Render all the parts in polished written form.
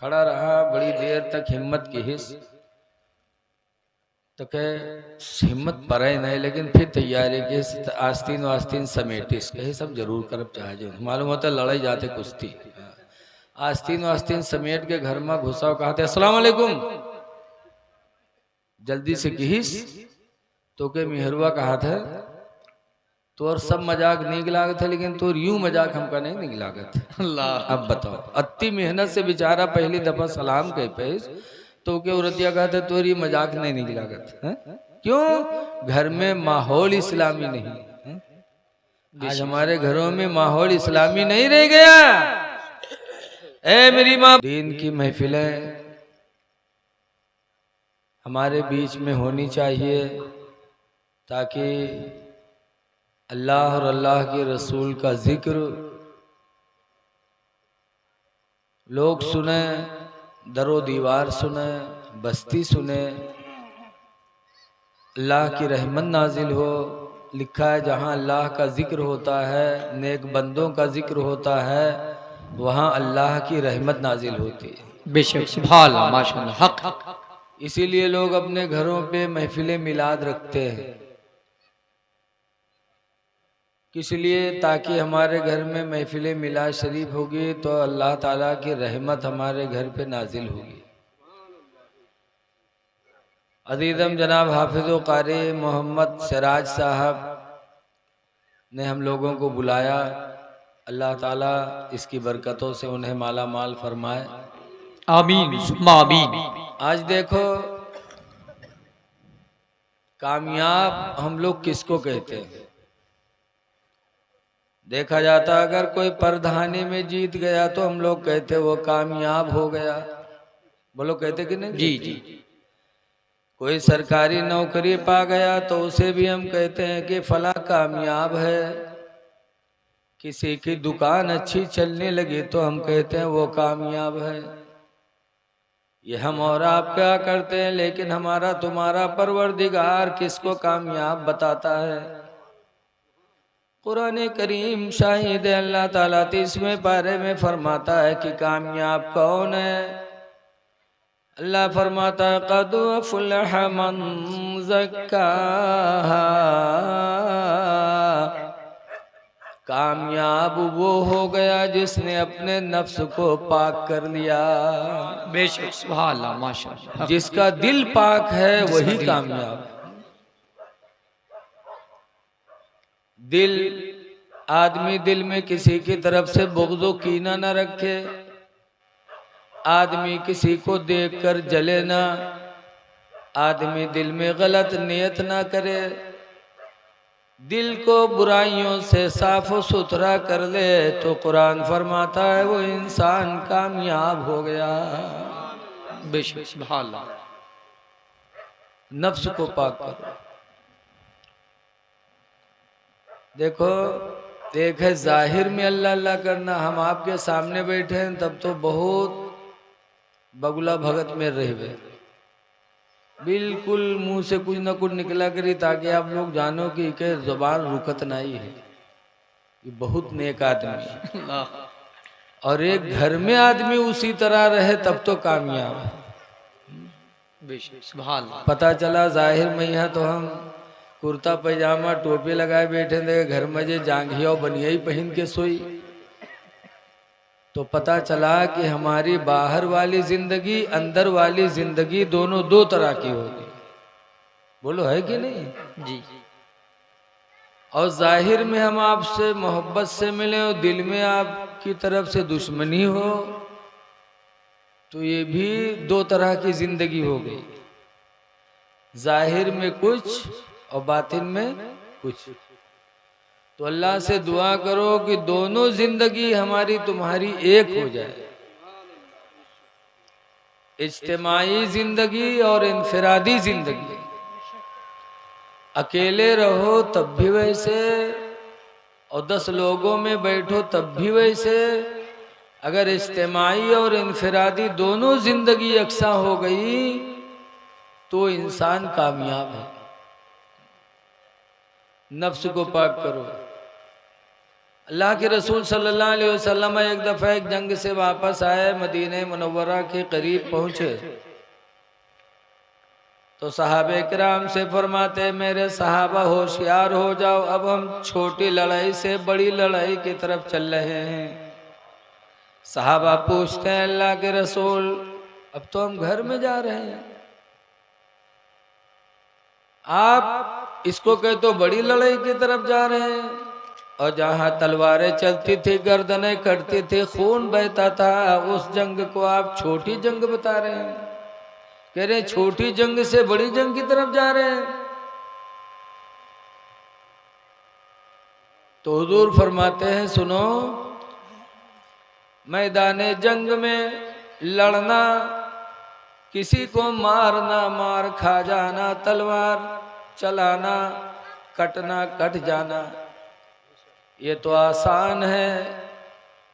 खड़ा रहा बड़ी देर तक, हिम्मत की हिस तो कहे हिम्मत पर नहीं, लेकिन फिर तैयारी की आस्तीन वास्तीन समेटिस कहे सब जरूर करब चाहे, मालूम होता लड़ाई जाते कुश्ती। आस्तीन वास्तीन समेट के घर में घुसाओ, कहते अस्सलाम वालेकुम, जल्दी से किहिस तो के मिहरुआ कहा था तो और सब मजाक नीक लागत है, लेकिन तो यूं मजाक हमका नहीं नीक लागत। अल्लाह अब बताओ, अति मेहनत से बेचारा पहली दफा सलाम कह पे तो के औरतिया कहते तोरी मजाक नहीं नीक लागत है? क्यों? घर में माहौल इस्लामी नहीं है? आज हमारे घरों में माहौल इस्लामी नहीं रह गया। ए मेरी माँ, दीन की महफिलें हमारे बीच में होनी चाहिए ताकि अल्लाह और अल्लाह के रसूल का जिक्र लोग सुने, दरो दीवार सुने, बस्ती सुने, अल्लाह की रहमत नाजिल हो। लिखा है जहाँ अल्लाह का जिक्र होता है, नेक बंदों का जिक्र होता है, वहाँ अल्लाह की रहमत नाजिल होती है। बेशक सुभान अल्लाह माशाअल्लाह हक। इसीलिए लोग अपने घरों पे महफिले मिलाद रखते हैं, किस लिए? ताकि हमारे घर में महफिले मिलाद शरीफ होगी तो अल्लाह ताला की रहमत हमारे घर पे नाजिल होगी। अदीदम जनाब हाफिज़ कारी मोहम्मद सिराज साहब ने हम लोगों को बुलाया, अल्लाह ताला इसकी बरकतों से उन्हें माला माल फरमाए, आमीन सुम्मा आमीन। आज देखो कामयाब हम लोग किसको कहते हैं? देखा जाता अगर कोई प्रधानी में जीत गया तो हम लोग कहते वो कामयाब हो गया, बोलो कहते कि नहीं? जी जी। कोई सरकारी नौकरी पा गया तो उसे भी हम कहते हैं कि फला कामयाब है। किसी की दुकान अच्छी चलने लगी तो हम कहते हैं वो कामयाब है। ये हम और आप क्या करते हैं, लेकिन हमारा तुम्हारा परवरदिगार किसको कामयाब बताता है? कुरान करीम शाहिद अल्लाह ताला 30वें पारे में फरमाता है कि कामयाब कौन है। अल्लाह फरमाता है क़द अफ़लह मन ज़क्काहा, कामयाब वो हो गया जिसने अपने नफ्स को पाक कर लिया। बेशक सुभान अल्लाह माशाअल्लाह। जिसका दिल पाक है वही कामयाब। दिल, आदमी दिल में किसी की तरफ से बुग़्ज़ व कीना न रखे, आदमी किसी को देखकर जले ना, आदमी दिल में गलत नियत ना करे, दिल को बुराइयों से साफ सुथरा कर ले तो कुरान फरमाता है वो इंसान कामयाब हो गया। बेशक सुभान अल्लाह। नफ्स को पाक करो। देखो एक है जाहिर में अल्लाह अल्लाह करना, हम आपके सामने बैठे हैं तब तो बहुत बगुला भगत में रह गए, बिल्कुल मुंह से कुछ न कुछ निकला करी ताकि आप लोग जानो कि के जुबान रुकत नहीं है, ये बहुत नेक आदमी है। और एक घर में आदमी उसी तरह रहे तब तो कामयाब है। बेशक सुभान अल्लाह। पता चला जाहिर में यहाँ तो हम कुर्ता पैजामा टोपी लगाए बैठे थे, घर में जे जांघिया और बनिया ही पहन के सोई, तो पता चला कि हमारी बाहर वाली जिंदगी अंदर वाली जिंदगी दोनों दो तरह की होगी। बोलो है कि नहीं? जी। और जाहिर में हम आपसे मोहब्बत से मिले और दिल में आपकी तरफ से दुश्मनी हो तो ये भी दो तरह की जिंदगी हो गई, जाहिर में कुछ और बातिन में कुछ। तो अल्लाह से दुआ करो कि दोनों जिंदगी हमारी तुम्हारी एक हो जाए, इज्तिमाई जिंदगी और इनफिरादी जिंदगी। अकेले रहो तब भी वैसे, और 10 लोगों में बैठो तब भी वैसे। अगर इज्तिमाई और इनफिरादी दोनों जिंदगी यकसा हो गई तो इंसान कामयाब है। नफ्स को पाक करो। अल्लाह के रसूल सल्लल्लाहु अलैहि वसल्लम एक दफ़ा एक जंग से वापस आए, मदीने मुनव्वरा के करीब पहुँचे तो सहाबे किराम से फरमाते, मेरे सहाबा होशियार हो जाओ, अब हम छोटी लड़ाई से बड़ी लड़ाई की तरफ चल रहे हैं। सहाबा पूछते हैं, अल्लाह के रसूल अब तो हम घर में जा रहे हैं, आप इसको कहे तो बड़ी लड़ाई की तरफ जा रहे हैं, और जहां तलवारें चलती थी, गर्दनें कटती थी, खून बहता था, उस जंग को आप छोटी जंग बता रहे हैं। कह रहे छोटी जंग से बड़ी जंग की तरफ जा रहे हैं। तो हुजूर फरमाते हैं, सुनो, मैदाने जंग में लड़ना, किसी को मारना, मार खा जाना, तलवार चलाना, कटना, कट जाना, ये तो आसान है,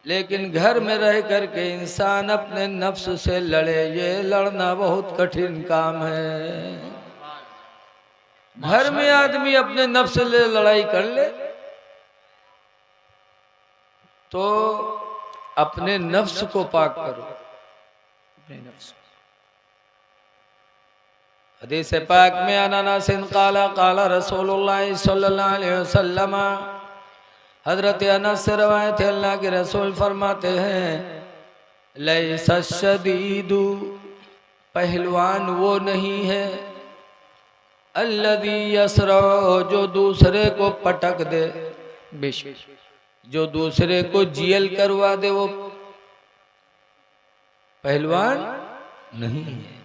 लेकिन घर में रह करके इंसान अपने नफ्स से लड़े, ये लड़ना बहुत कठिन काम है। घर में आदमी अपने नफ्स से लड़ाई कर ले तो अपने नफ्स को पाक करो। हदीस पाक में अनानास काला काला रसूलुल्लाह सल्लल्लाहु अलैहि वसल्लम, हजरत अनस से रवायत है, अल्लाह के रसूल फरमाते हैं, लैसा शदीदु, पहलवान वो नहीं है, अल्लदी यसरा, जो दूसरे को पटक दे, बेशक जो दूसरे को जियल करवा दे, वो पहलवान नहीं है।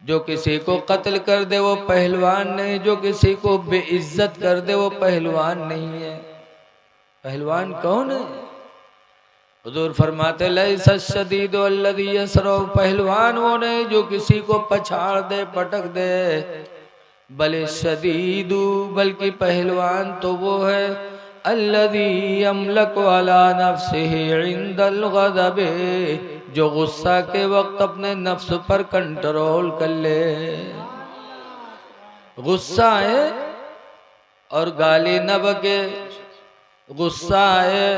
जो किसी को कत्ल कर दे वो पहलवान नहीं, जो किसी को बेइज्जत कर दे वो पहलवान नहीं है। पहलवान कौन है? हुजूर फरमाते, लैसा शदीदु अल्लज़ी यसरा, पहलवान वो नहीं जो किसी को पछाड़ दे, पटक दे, बल शदीदु, बल्कि पहलवान तो वो है, अल्लज़ी यमलकु अला नफ्सिही इंदल ग़ज़ब, जो गुस्सा के वक्त अपने नफ्स पर कंट्रोल कर ले। गुस्सा आए और गाली न बके, गुस्सा आए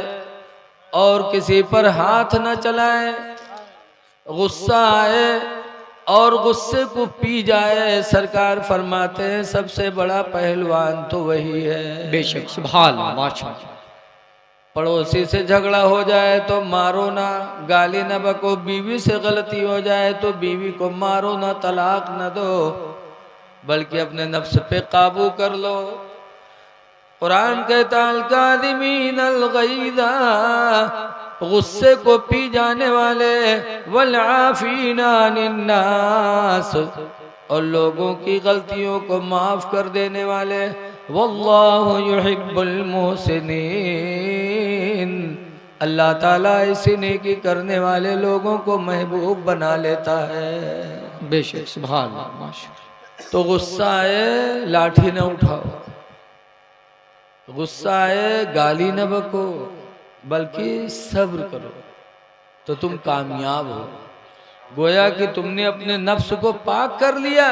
और किसी पर हाथ न चलाए, गुस्सा आए और गुस्से को पी जाए, सरकार फरमाते हैं सबसे बड़ा पहलवान तो वही है। बेशक, सुभान अल्लाह, माशाअल्लाह। पड़ोसी से झगड़ा हो जाए तो मारो ना, गाली न बको, बीवी से गलती हो जाए तो बीवी को मारो ना, तलाक न दो, बल्कि अपने नफ्स पे काबू कर लो। कुरान कहता है, अल-काज़िमीन अल-ग़ैज़ा, गुस्से को पी जाने वाले, वल आफ़ीना अनिन्नास, और लोगों की गलतियों को माफ कर देने वाले, वल्लाहु युहिब्बुल मुहसिनीन, अल्लाह ताला इसी नेकी करने वाले लोगों को महबूब बना लेता है। बेशक, सुभान अल्लाह, माशाअल्लाह। तो गुस्सा आए लाठी न उठाओ, गुस्सा आए गाली न बको, बल्कि सब्र करो तो तुम कामयाब हो। गोया कि तुमने अपने नफ्स को पाक कर लिया।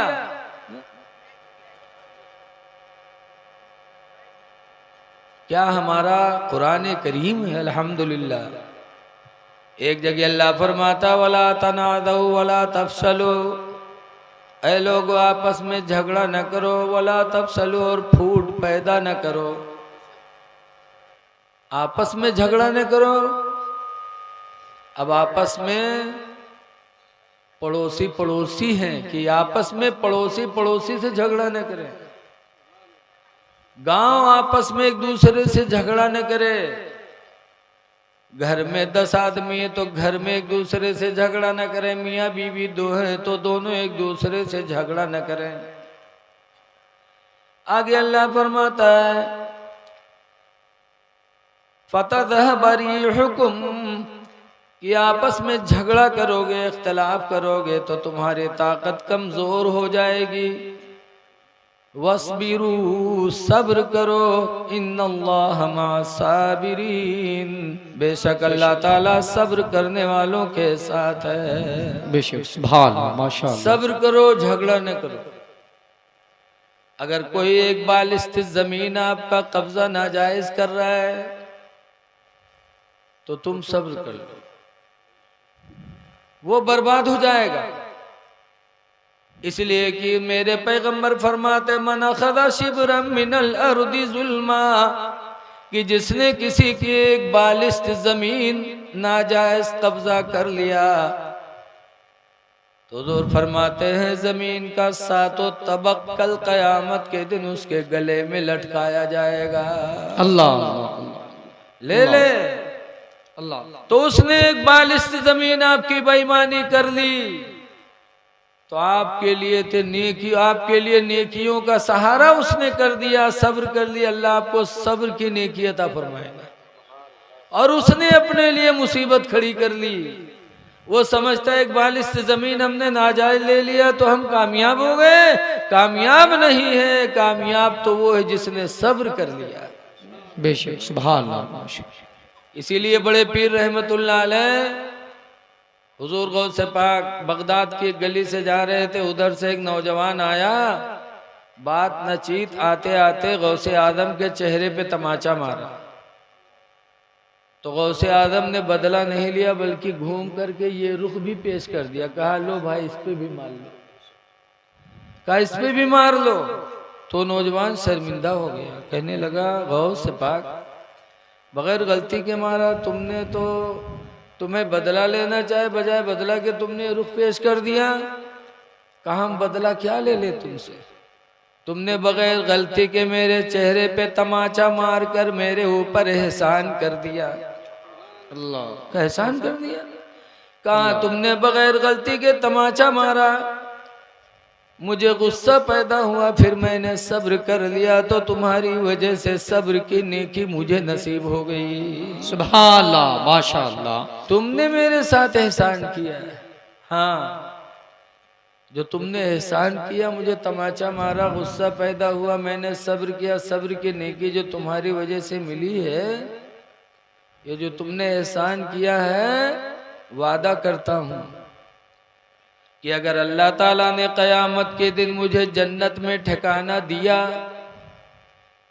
क्या हमारा कुरान करीम है, अल्हम्दुलिल्लाह। एक जगह अल्लाह फरमाता, वला तनादौ वला तफसलु, ऐ लोग आपस में झगड़ा न करो, वला तफसलु, और फूट पैदा न करो, आपस में झगड़ा न करो। अब आपस में पड़ोसी पड़ोसी हैं कि आपस में पड़ोसी पड़ोसी से झगड़ा न करें, गांव आपस में एक दूसरे से झगड़ा न करे, घर में 10 आदमी है तो घर में एक दूसरे से झगड़ा न करें, मियाँ बीवी 2 है तो दोनों एक दूसरे से झगड़ा न करें। आगे अल्लाह फरमाता है, फ़तज़हब रिहुकुम, कि आपस में झगड़ा करोगे, इख्तलाफ करोगे तो तुम्हारी ताकत कमजोर हो जाएगी। वस्बिरू, सब्र करो, इन्नल्लाह मअस-साबिरीन, बेशक अल्लाह ताला सब्र करने वालों के साथ है। बेशक, सुभान अल्लाह, माशाअल्लाह। सब्र करो, झगड़ा न करो। अगर कोई एक बालिस्ती जमीन आपका कब्जा नाजायज कर रहा है तो तुम सब्र कर लो, वो बर्बाद हो जाएगा। इसलिए कि मेरे पैगंबर फरमाते मन अखदा शिब्रम मिनल अर्दि जुल्मा, कि जिसने किसी की एक बालिस्त जमीन नाजायज कब्जा कर लिया तो हुजूर फरमाते हैं जमीन का सातों तबक कल कयामत के दिन उसके गले में लटकाया जाएगा। अल्लाह ले ले। अल्लाह। तो उसने एक बालिस्त जमीन आपकी बेईमानी कर ली तो आपके लिए थे नेकी, आपके लिए नेकियों का सहारा उसने कर दिया, सब्र कर लिया, अल्लाह आपको सब्र की नेकी अता फरमाएगा। और उसने अपने लिए मुसीबत खड़ी कर ली, वो समझता है एक बालिस्त जमीन हमने नाजायज ले लिया तो हम कामयाब हो गए। कामयाब नहीं है, कामयाब तो वो है जिसने सब्र कर लिया। बेशक सुभान अल्लाह। इसीलिए बड़े पीर रहमतुल्लाह अलैह हुजूर गौस से पाक बगदाद की एक गली से जा रहे थे, उधर से एक नौजवान आया, बात न चीत, आते आते गौसे आदम के चेहरे पे तमाचा मारा। तो गौसे आदम ने बदला नहीं लिया बल्कि घूम करके ये रुख भी पेश कर दिया, कहा लो भाई इस पे भी मार लो, कहा इस पे भी मार लो। तो नौजवान शर्मिंदा हो गया, कहने लगा गौस से पाक बगैर गलती के मारा तुमने, तो तुम्हें बदला लेना चाहे बजाय बदला के तुमने रुख पेश कर दिया। कहा हम बदला क्या ले ले तुमसे, तुमने बगैर गलती के मेरे चेहरे पे तमाचा मार कर मेरे ऊपर एहसान कर दिया। अल्लाह का एहसान कर दिया। कहा तुमने बगैर गलती के तमाचा मारा, मुझे गुस्सा पैदा हुआ, फिर मैंने सब्र कर लिया तो तुम्हारी वजह से सब्र की नेकी मुझे नसीब हो गई। सुभान अल्लाह माशाअल्लाह। तुमने मेरे साथ एहसान किया है। हाँ, जो तुमने एहसान किया, मुझे तमाचा मारा, गुस्सा पैदा हुआ, मैंने सब्र किया, सब्र की नेकी जो तुम्हारी वजह से मिली है, ये जो तुमने एहसान किया है, वादा करता हूँ कि अगर अल्लाह ताला ने क़यामत के दिन मुझे जन्नत में ठिकाना दिया,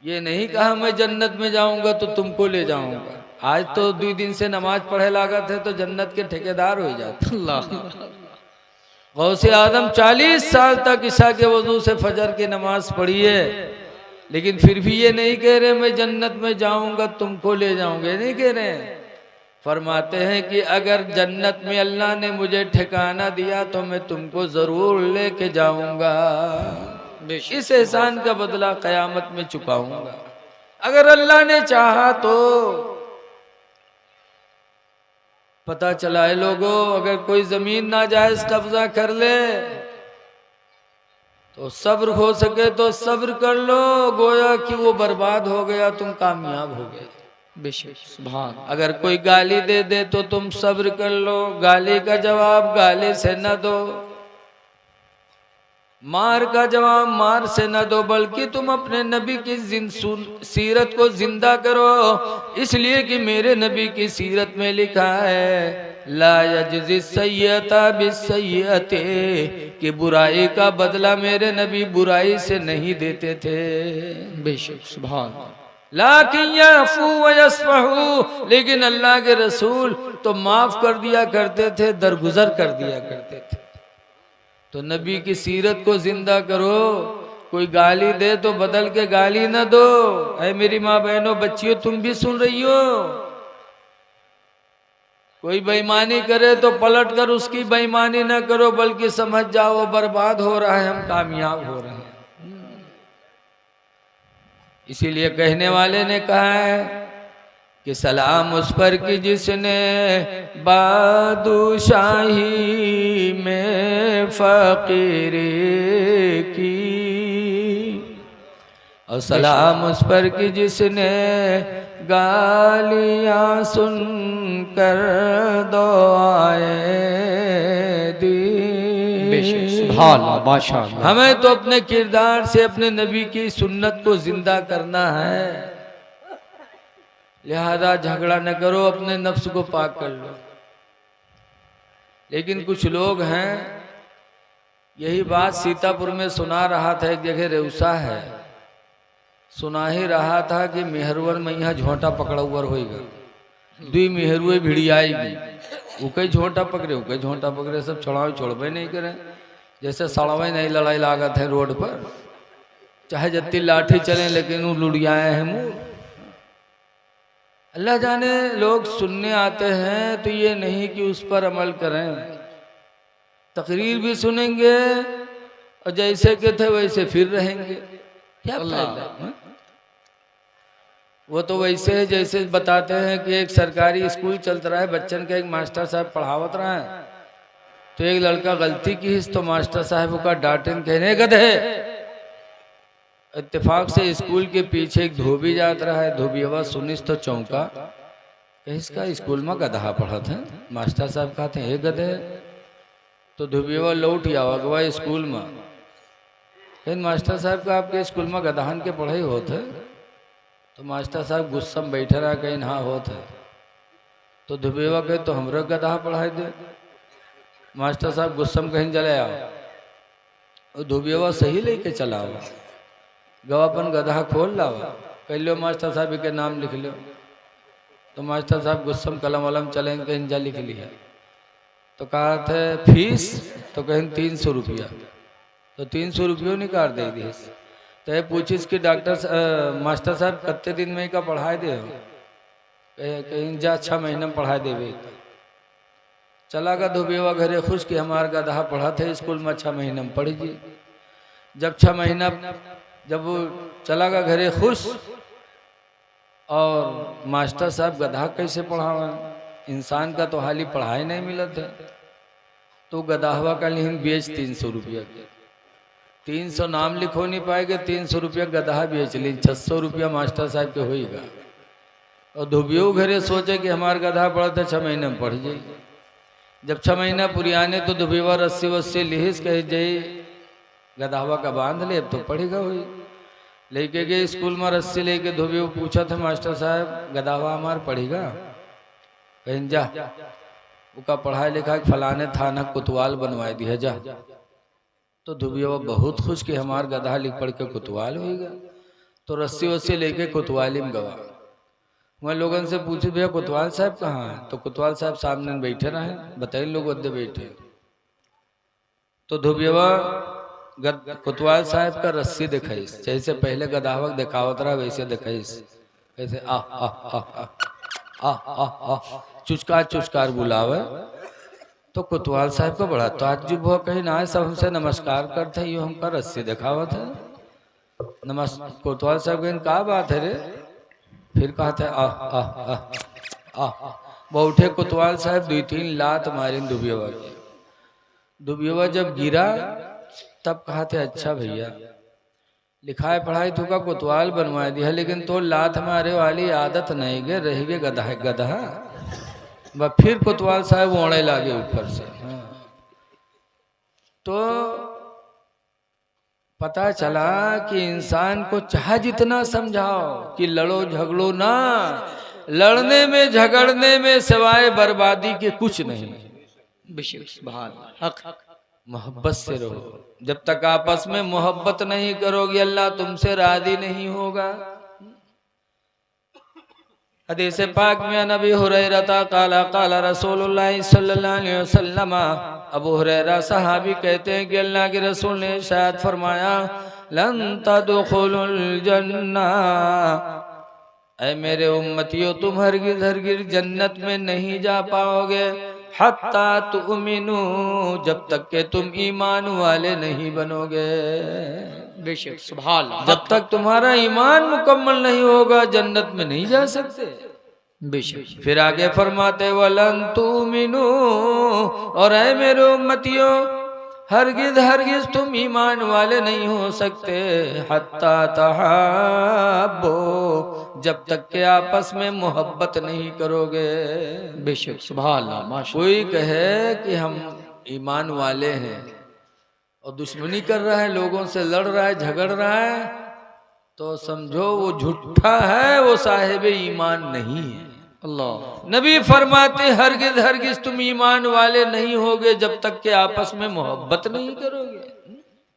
ये नहीं कहा मैं जन्नत में जाऊंगा तो तुमको ले जाऊंगा। आज तो 2 दिन से नमाज पढ़े लागत है तो जन्नत के ठेकेदार हो जाते। अल्लाह। गौसे आदम 40 साल तक ईशा के वजू से फजर की नमाज पढ़ी है, लेकिन फिर भी ये नहीं कह रहे मैं जन्नत में जाऊंगा तुमको ले जाऊंगा, नहीं कह रहे हैं। फरमाते हैं कि अगर जन्नत में अल्लाह ने मुझे ठिकाना दिया तो मैं तुमको जरूर लेके जाऊंगा, इस एहसान का बदला कयामत में चुकाऊंगा। अगर अल्लाह ने चाहा तो पता चला है लोगों, अगर कोई जमीन नाजायज कब्जा कर ले तो सब्र हो सके तो सब्र कर लो, गोया कि वो बर्बाद हो गया, तुम कामयाब हो गए। बेशक सुभान। अगर कोई गाली दे दे तो तुम सब्र कर लो, गाली का जवाब गाली से न दो, मार का जवाब मार से न दो, बल्कि तुम अपने नबी की सीरत को जिंदा करो। इसलिए कि मेरे नबी की सीरत में लिखा है ला यजज़ी सय्यता बिस्सय्यते, कि बुराई का बदला मेरे नबी बुराई से नहीं देते थे। बेशक सुभान। लाकिन यअफू व यस्फहू, लेकिन अल्लाह के रसूल तो माफ कर दिया करते थे, दरगुजर कर दिया करते थे। तो नबी की सीरत को जिंदा करो, कोई गाली दे तो बदल के गाली ना दो। ऐ मेरी माँ बहनों बच्चियों तुम भी सुन रही हो, कोई बेईमानी करे तो पलट कर उसकी बेईमानी ना करो, बल्कि समझ जाओ बर्बाद हो रहा है, हम कामयाब हो रहे हैं। इसीलिए कहने वाले ने कहा है कि सलाम उस पर कि जिसने बादशाही में फकीरी की, और सलाम उस पर कि जिसने गालियां सुनकर दुआएं दी। माशाअल्लाह। हमें तो अपने किरदार से अपने नबी की सुन्नत को जिंदा करना है, लिहाजा झगड़ा न करो, अपने नफ्स को पाक कर लो। लेकिन कुछ लोग हैं, यही बात सीतापुर में सुना रहा था, एक जगह रेउसा है, सुना ही रहा था कि मेहरवन मैया झोंटा पकड़ा हुआ होगा। दुई मेहरुए भिड़ियाएगी, वो कई झोंटा पकड़े, वो कई झोंटा पकड़े, सब छुड़ावे छोड़बे नहीं करे। जैसे सड़वे नहीं लड़ाई लागत है रोड पर, चाहे जत्ती लाठी चले लेकिन वो लुड़ियाए हैं मुँह। अल्लाह जाने लोग सुनने आते हैं तो ये नहीं कि उस पर अमल करें, तकरीर भी सुनेंगे और जैसे के थे वैसे फिर रहेंगे, क्या फायदा। वो तो वैसे है जैसे बताते हैं कि एक सरकारी स्कूल चलता रहा है, बच्चन का एक मास्टर साहब पढ़ावत रहा है, तो एक लड़का गलती की तो मास्टर साहब का डांटन कहने गधे। इत्तेफाक से स्कूल के पीछे एक धोबी जात रहा है, धोबियावा सुनिस तो चौंका, इसका स्कूल में गधा पढ़ा था। मास्टर साहब कहते हैं गधे, तो धोबियावा लौट आवा गवा स्कूल में, लेकिन मास्टर साहब का आपके स्कूल में गधान के पढ़ाई होते, तो मास्टर साहब गुस्सा में बैठे रहा, कहीं हाँ होत है, तो धोबियावा कहे तो हमरो गधा पढ़ाई दे। मास्टर साहब गुस्सा में कहीं चले आओ, और धोबियावा सही लेके चलाओ, गवापन गधा खोल लाओ, कह लो मास्टर साहब के नाम लिख लो। तो मास्टर साहब गुस्सा में कलम वलम चलेंगे, कहीं जा लिख लिया, तो कहा थे फीस, तो कहीं 300 रुपया, तो 300 रुपये निकाल दे दिए। तो ये पूछिस कि डॉक्टर मास्टर साहब कितने दिन में का पढ़ाई दे हो, कहीं जा 6 महीने में पढ़ाई देवे। चला गा धोबियावा घरे खुश कि हमारा गधा पढ़ा थे स्कूल में 6 महीने में पढ़ी जी। जब 6 महीना जब वो चला गा घरे खुश, और मास्टर साहब गधा कैसे पढ़ावा, इंसान का तो हाली पढ़ाई नहीं मिलत है, तो गधावा का लिहिन बेच 300 रुपया के, 300 नाम लिखो नहीं पाएगा, 300 रुपया गधा बेच ली, 600 रुपया मास्टर साहब के होएगा। और धोबियो घरे सोचे कि हमारा गधा पढ़ा था 6 महीने में पढ़ जाएगी। जब 6 महीना पुरियाने तो धोबिया रस्सी वस्सी लिहिस कहे जाई गधावा का बांध ले, अब तो पढ़ेगा हुई। लेके गए स्कूल में रस्सी लेके, धोबिया पूछा था मास्टर साहब गधावा हमार पढ़ेगा, कहीं जा उसका पढ़ाई लिखा फलाने थाना कोतवाल बनवा दिया जा। तो धोबिया बहुत खुश कि हमार गधा लिख पढ़ के कोतवाल होगा, तो रस्सी वस्सी लेके कोतवाली में गवा। वहाँ लोगों से पूछे भैया कोतवाल साहब कहाँ है, तो कोतवाल साहब सामने बैठे रहे, बताइए लोग अद्दे बैठे। तो धोबिया कोतवाल साहब का रस्सी दिखाईस, जैसे पहले गधावक दिखावत रहा वैसे दिखाईस, ऐसे आ आ आ आ आ आ चुचकार चुचकार बुलावे। तो कोतवाल साहब का बड़ा ताज्जुब हुआ, कहीं ना सब हमसे नमस्कार करते हैं, यो हमका रस्सी दिखावत है। कोतवाल साहब कहीं का बात है रे, फिर कहते आ आ आ आ वो उठे कोतवाल साहब 2-3 लात मारी धोबियावा की। धोबियावा जब गिरा तब कहते अच्छा भैया लिखाई पढ़ाई तो का कोतवाल बनवा दिया, लेकिन तो लात मारे वाली आदत नहीं गे, रह गए गधा गधा। वह फिर कोतवाल साहब ओढ़े लागे ऊपर से। तो पता चला कि इंसान को चाहे जितना समझाओ कि लड़ो झगड़ो ना, लड़ने में झगड़ने में सिवाय बर्बादी के कुछ नहीं। मोहब्बत से रहो, जब तक आपस में मोहब्बत नहीं करोगे अल्लाह तुमसे राजी नहीं होगा। हदीस पाक में नबी हुरैरा काला काला रसूलुल्लाह सल्लल्लाहु अलैहि वसल्लम, अबू हुरैरा सहाबी कहते हैं कि अल्लाह के रसूल ने इरशाद फरमाया लन तदखुलुल जन्नह, ऐ मेरे उम्मतियों तुम हरगिज हरगिज जन्नत में नहीं जा पाओगे, हत्ता तुमिनु, जब तक के तुम ईमान वाले नहीं बनोगे। बेशक सुभान अल्लाह, जब तक तुम्हारा ईमान मुकम्मल नहीं होगा जन्नत में नहीं जा सकते। बेशक। फिर आगे फरमाते वलन तुमिनु, और ऐ मेरे उम्मतियों हरगिज हरगिज तुम ईमान वाले नहीं हो सकते, हत्ता तहाब्बो, जब तक के आपस में मोहब्बत नहीं करोगे। बेशक सुभान अल्लाह माशा। कोई कहे कि हम ईमान वाले हैं और दुश्मनी कर रहा है, लोगों से लड़ रहा है, झगड़ रहा है, तो समझो वो झूठा है, वो साहिब ईमान नहीं है। अल्लाह नबी फरमाते हरगिज हरगिज तुम ईमान वाले नहीं होगे जब तक के आपस में मोहब्बत नहीं करोगे।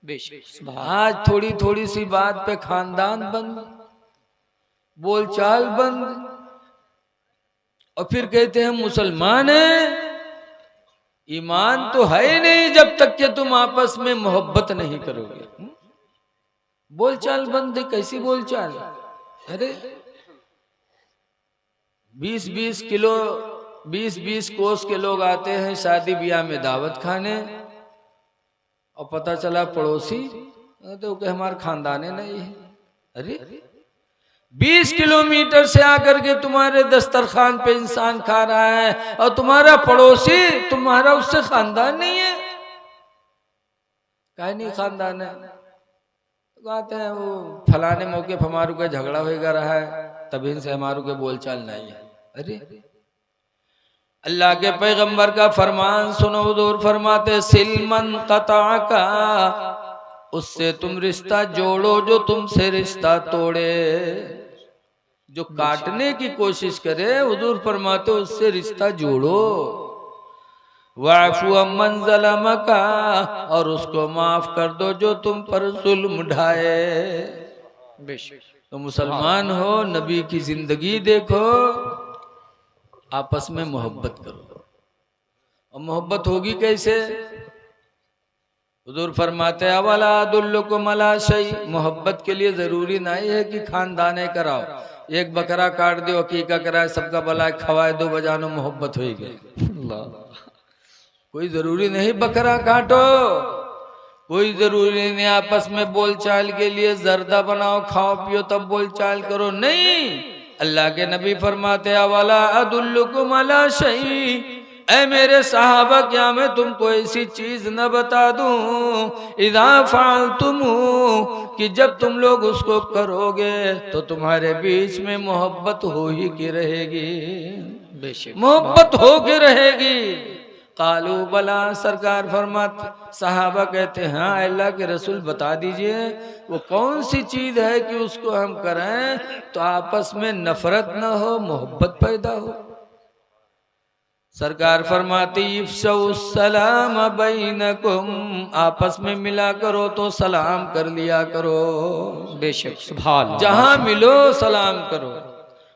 बेशक। आज थोड़ी थोड़ी सी बात पे खानदान बंद, बोलचाल बंद, और फिर कहते हैं मुसलमान है। ईमान तो है ही नहीं जब तक कि तुम आपस में मोहब्बत नहीं करोगे। बोलचाल बंद है, कैसी बोलचाल? अरे 20-20 कोस के लोग आते हैं शादी ब्याह में दावत खाने, और पता चला पड़ोसी तो कि हमारे खानदाने नहीं है। अरे 20 किलोमीटर से आकर के तुम्हारे दस्तरखान पे इंसान खा रहा है और तुम्हारा पड़ोसी तुम्हारा उससे खानदान नहीं है। काहे नहीं खानदान है? तो कहते हैं वो फलाने मौके पर हमारू का झगड़ा होगा रहा है, तभी से हमारू के बोलचाल नहीं है। अरे अल्लाह के पैगंबर का फरमान सुनो, हुजूर फरमाते सिलमन कता का, उससे तुम रिश्ता जोड़ो जो तुमसे रिश्ता तोड़े। जो काटने की कोशिश करे हुजूर फरमाते उससे रिश्ता जोड़ो। वाफु अम्मन ज़लमका, और उसको माफ कर दो जो तुम पर जुल्म ढाए। तो मुसलमान हो, नबी की जिंदगी देखो, आपस में मोहब्बत करो। और मोहब्बत होगी कैसे? हुजूर फरमाते अवला अदुल्लुकुम अला शै, मोहब्बत के लिए जरूरी नहीं है कि खानदाने कराओ, एक बकरा काट दो, अकीका कराए, सबका भला खवाए दो, बजानो, मोहब्बत होगी। कोई जरूरी नहीं बकरा काटो, कोई जरूरी नहीं आपस में बोलचाल के लिए जर्दा बनाओ, खाओ पियो तब बोलचाल करो, नहीं। अल्लाह के नबी फरमाते अवला अदुल्लुकुम अला शै, ऐ मेरे सहाबा क्या मैं तुमको ऐसी चीज न बता दूं, इदा फालतुम, कि जब तुम लोग उसको करोगे तो तुम्हारे बीच में मोहब्बत हो ही की रहेगी, मोहब्बत हो की रहेगी। कालू बला, सरकार फरमाते, सहाबा कहते हैं हाँ अल्लाह के रसूल बता दीजिए वो कौन सी चीज है कि उसको हम करें तो आपस में नफरत न हो, मोहब्बत पैदा हो। सरकार फरमाती इफ़्शौ सलाम बैनकुम, आपस में मिला करो तो सलाम कर लिया करो। बेशक सुभान, जहां मिलो सलाम करो,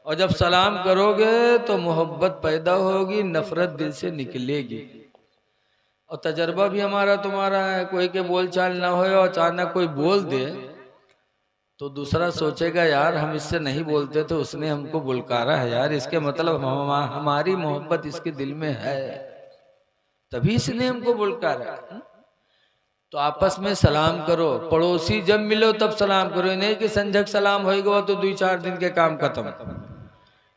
और जब सलाम करोगे तो मोहब्बत पैदा होगी, नफरत दिल से निकलेगी। और तजर्बा भी हमारा तुम्हारा है, कोई के बोलचाल ना हो और अचानक कोई बोल दे तो दूसरा सोचेगा यार हम इससे नहीं बोलते तो उसने हमको बुलकारा है यार, इसके मतलब हमारी मोहब्बत इसके दिल में है, तभी इसने हमको बुलकारा। तो आपस में सलाम करो, पड़ोसी जब मिलो तब सलाम करो, नहीं कि संझक सलाम होएगा तो 2-4 दिन के काम खत्म।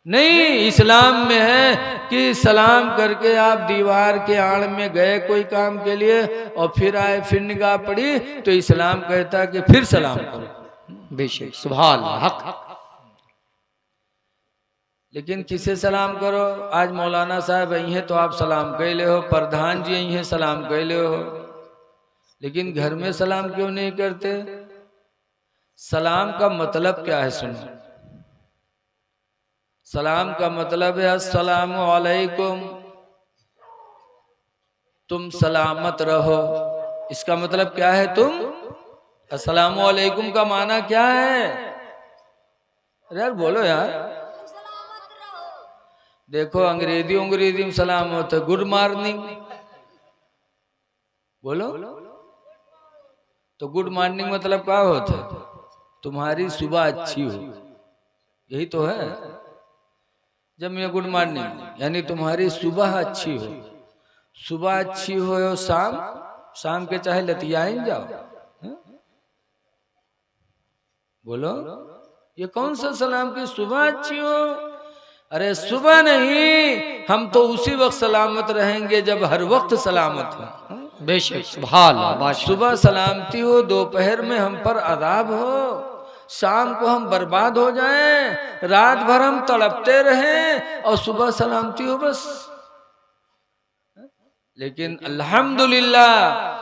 नहीं, इस्लाम में है कि सलाम करके आप दीवार के आड़ में गए कोई काम के लिए और फिर आए, फिर निगाह पड़ी तो इस्लाम कहता है कि फिर सलाम करो। बेशक सुभान हक। लेकिन किसे सलाम करो? आज मौलाना साहब आई हैं तो आप सलाम कहले हो, प्रधान जी आई हैं सलाम कहले हो, लेकिन घर में सलाम क्यों नहीं करते? सलाम का मतलब क्या है सुनो, सलाम का मतलब है अस्सलामु अलैकुम, तुम सलामत रहो। इसका मतलब क्या है? तुम अस्सलामु अलैकुम का माना क्या है? अरे यार बोलो यार, देखो अंग्रेजी में सलाम होता है गुड मॉर्निंग, बोलो तो गुड मॉर्निंग मतलब क्या होता है? तुम्हारी सुबह अच्छी हो, यही तो है। जब मैं गुड मॉर्निंग यानी तुम्हारी सुबह अच्छी हो, सुबह अच्छी हो और शाम के चाहे लतियाइन जाओ, बोलो ये कौन सा सलाम की सुबह अच्छी हो? अरे सुबह नहीं, हम तो उसी वक्त सलामत रहेंगे जब हर वक्त सलामत हो। बेशक सुभान, सुबह सलामती हो, दोपहर में हम पर अदाब हो, शाम को हम बर्बाद हो जाएं, रात भर हम तड़पते रहें और सुबह सलामती हो बस। लेकिन अल्हम्दुलिल्लाह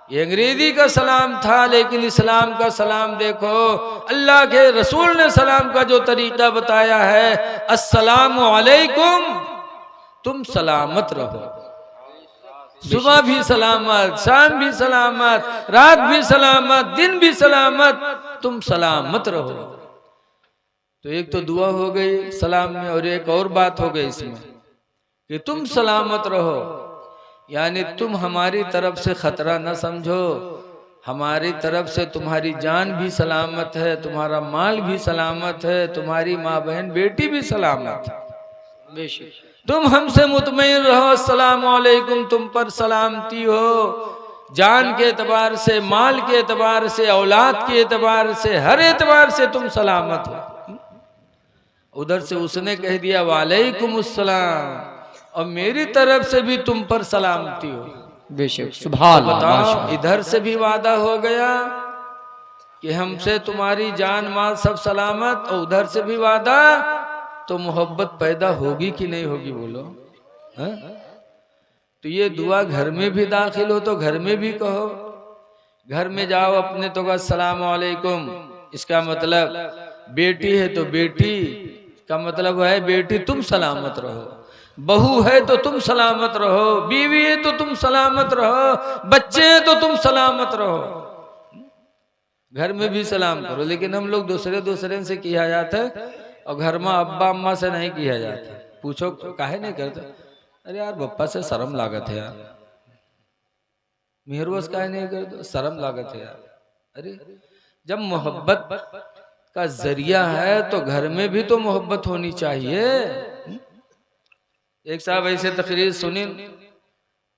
ये अंग्रेजी का सलाम था, लेकिन इस्लाम का सलाम देखो, अल्लाह के रसूल ने सलाम का जो तरीका बताया है, अस्सलामु अलैकुम, तुम सलामत रहो, सुबह भी सलामत, शाम भी सलामत, रात भी सलामत, दिन भी सलामत, तुम सलामत रहो। तो एक तो दुआ हो गई सलाम में, और एक और बात हो गई इसमें, कि तुम सलामत रहो, यानी तुम हमारी तरफ से खतरा न समझो, हमारी तरफ से तुम्हारी जान भी सलामत है, तुम्हारा माल भी सलामत है, तुम्हारी माँ बहन बेटी भी सलामत है। बेशक तुम हमसे मुतमईन रहो, अस्सलाम वालेकुम, तुम पर सलामती हो, जान के एतबार से, माल के एतबार से, औलाद के एतबार से, हर एतबार से तुम सलामत हो। उधर से उसने कह दिया वालेकुम अस्सलाम, और मेरी तरफ से भी तुम पर सलामती हो। बेशक सुभान अल्लाह। बताओ, माशाअल्लाह। इधर से भी वादा हो गया कि हमसे तुम्हारी जान माल सब सलामत, और उधर से भी वादा, तो मोहब्बत पैदा होगी कि नहीं होगी बोलो? है? तो ये दुआ घर में भी दाखिल हो तो घर में भी कहो, घर में जाओ अपने तो अस्सलाम वालेकुम, इसका मतलब बेटी है तो बेटी का मतलब है बेटी तुम सलामत रहो, बहू है तो तुम सलामत रहो, बीवी है तो तुम सलामत रहो, बच्चे हैं तो तुम सलामत रहो। घर में भी सलाम करो, लेकिन हम लोग दूसरे से किया जाता है, और घर में अब्बा अम्मा से नहीं किया जाता। पूछो काहे नहीं करते? अरे यार बप्पा से शर्म लागत है यार, मेहरवस काहे नहीं करते? शर्म लागत है यार। अरे जब मोहब्बत का जरिया है तो घर में भी तो मोहब्बत होनी चाहिए। एक साहब ऐसे तकरीर सुनी,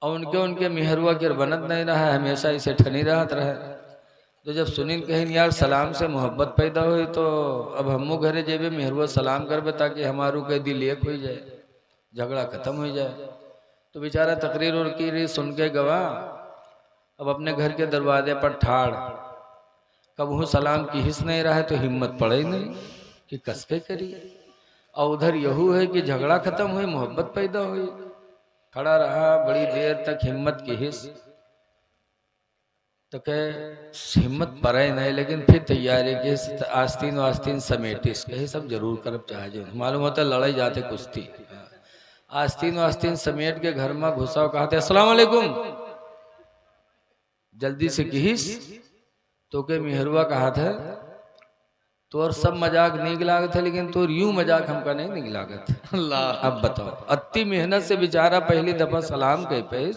और उनके मेहरवा के बनत नहीं रहा है, हमेशा इसे ठनी रहत रहे। तो जब सुनीन कहीं यार सलाम से मोहब्बत पैदा हुई, तो अब हमो घरे जेबे मेहरवा सलाम करबे ताकि हमारू के दिल एक हो जाए, झगड़ा खत्म हो जाए। तो बेचारा तकरीर और की सुन के गवा, अब अपने घर के दरवाजे पर ठाड़, कब हूँ सलाम की हिस्स नहीं रहा है तो हिम्मत पड़े ही नहीं कि कसके करी। और उधर यहू है कि झगड़ा खत्म हुई, मोहब्बत पैदा हुई। खड़ा रहा बड़ी देर तक, हिम्मत की हिस्स, तो कहे हिम्मत पड़े नहीं, लेकिन फिर तैयारी की आस्तीन वास्तीन समेटिस, कहे सब जरूर कर चाहे, मालूम होता लड़ाई जाते कुश्ती। आस्तीन वास्तीन समेट के घर में घुसा, कहते अस्सलाम वालेकुम, जल्दी से किहिस तो के मेहरवा कहा था, तो और सब मजाक नीक लागत है, लेकिन तो यूं मजाक हमका नहीं नीक लागत। अल्लाह। अब बताओ, अति मेहनत से बेचारा पहली दफा सलाम कह पे,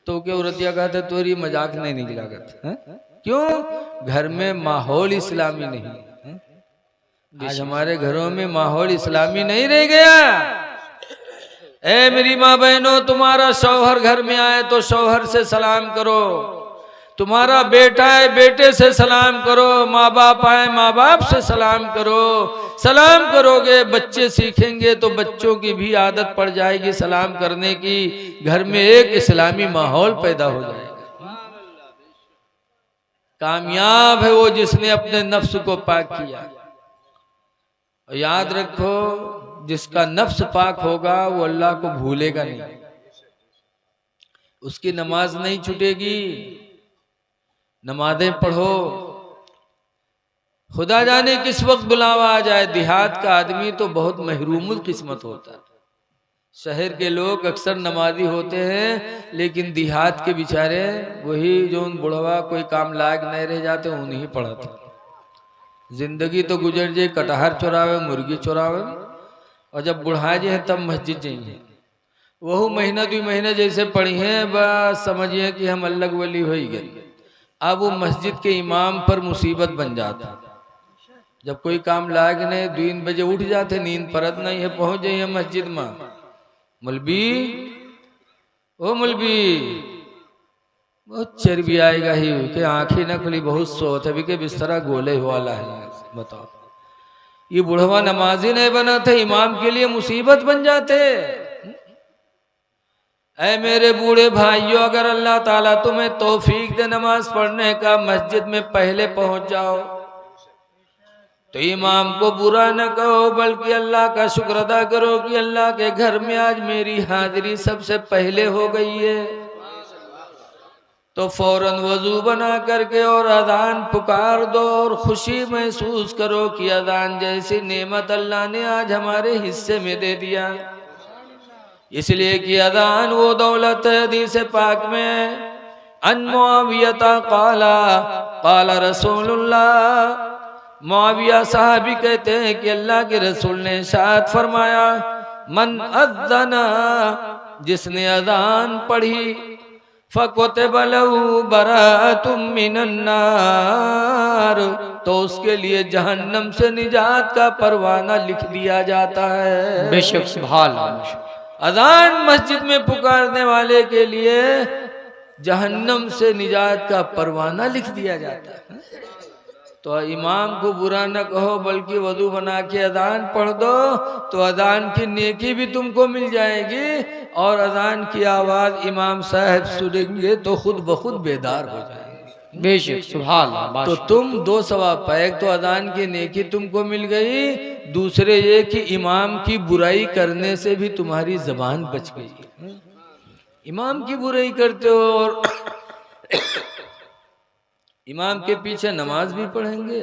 तो के औरतिया कहते तो ये मजाक नहीं नीक लागत है? क्यों? घर में माहौल इस्लामी नहीं है? आज हमारे घरों में माहौल इस्लामी नहीं रह गया। ए मेरी माँ बहनों, तुम्हारा शौहर घर में आए तो शौहर से सलाम करो, तुम्हारा बेटा है बेटे से सलाम करो, माँ बाप आए माँ बाप से सलाम करो। सलाम करोगे बच्चे सीखेंगे तो बच्चों की भी आदत पड़ जाएगी सलाम करने की, घर में एक इस्लामी माहौल पैदा हो जाएगा। कामयाब है वो जिसने अपने नफ्स को पाक किया। और याद रखो, जिसका नफ्स पाक होगा वो अल्लाह को भूलेगा नहीं, उसकी नमाज नहीं छूटेगी। नमाजें पढ़ो, खुदा जाने किस वक्त बुलावा आ जाए। देहात का आदमी तो बहुत महरूमुल किस्मत होता है। शहर के लोग अक्सर नमाजी होते हैं, लेकिन देहात के बेचारे वही जो बुढ़वा कोई काम लायक नहीं रह जाते उन्हीं पढ़ते। जिंदगी तो गुजर जाए, कटहर चुरावे मुर्गी चुरावे, और जब बुढ़ा जे है तब मस्जिद जाइए। वह महीना 2 महीने जैसे पढ़ी हैं, बस समझिए कि हम अल्लाह वली हो ही गए। अब वो मस्जिद के इमाम पर मुसीबत बन जाता। जब कोई काम लायक नहीं, 3 बजे उठ जाते, नींद परत नहीं है, पहुंच जाइए मस्जिद में, मौलवी ओ मौलवी, बहुत चर्बी आएगा ही कि आंखें न खुली, बहुत सोत है, के बिस्तरा गोले वाला है। बताओ, ये बुढ़वा नमाजी नहीं बना था, इमाम के लिए मुसीबत बन जाते। ऐ मेरे बूढ़े भाइयों, अगर अल्लाह ताला तुम्हें तौफीक दे नमाज पढ़ने का, मस्जिद में पहले पहुंच जाओ, तो इमाम को बुरा न कहो, बल्कि अल्लाह का शुक्र अदा करो कि अल्लाह के घर में आज मेरी हाजिरी सबसे पहले हो गई है। तो फौरन वजू बना करके और अजान पुकार दो, और खुशी महसूस करो कि अजान जैसी नेमत अल्लाह ने आज हमारे हिस्से में दे दिया। इसलिए कि अजान वो दौलत है। हदीस पाक में अन मुआविया काला काला रसूलुल्लाह, मुआविया साहबी कहते हैं कि अल्लाह के रसूल ने इरशाद फरमाया, मन अज़्ज़ना, जिसने अज़ान पढ़ी, फ़कुतिब लहू बराअतुम मिनन नार, तो उसके लिए जहन्नम से निजात का परवाना लिख दिया जाता है। बेशक सुभान अल्लाह। अज़ान मस्जिद में पुकारने वाले के लिए जहन्नम से निजात का परवाना लिख दिया जाता है। तो इमाम को बुरा न कहो, बल्कि वजू बना के अजान पढ़ दो, तो अजान की नेकी भी तुमको मिल जाएगी, और अजान की आवाज इमाम साहब सुनेंगे तो खुद ब खुद बेदार हो जाएंगे। बेशक सुभान अल्लाह। तो तुम दो सवाब पाए, एक तो अजान की नेकी तुमको मिल गई, दूसरे ये कि इमाम की बुराई करने से भी तुम्हारी जबान बच गई। इमाम की बुराई करते हो और इमाम के पीछे नमाज भी पढ़ेंगे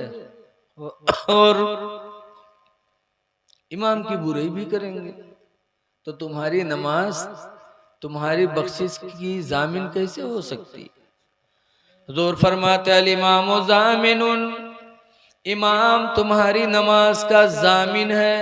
और इमाम की बुराई भी करेंगे, तो तुम्हारी नमाज, तुम्हारी बख्शिश की जामिन कैसे हो सकती। हुज़ूर फरमाते अल इमाम जामिनुन, इमाम तुम्हारी नमाज का जामिन है।